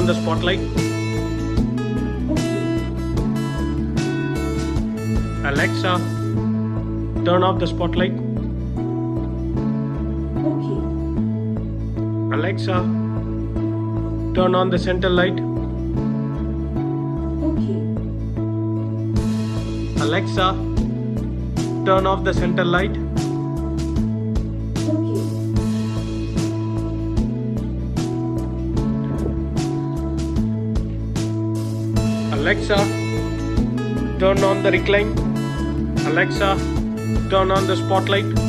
on the spotlight. Alexa, turn off the spotlight. Okay. Alexa, turn on the center light. Okay. Alexa, turn off the center light. Okay. Alexa, turn on the recline. Alexa, turn on the spotlight.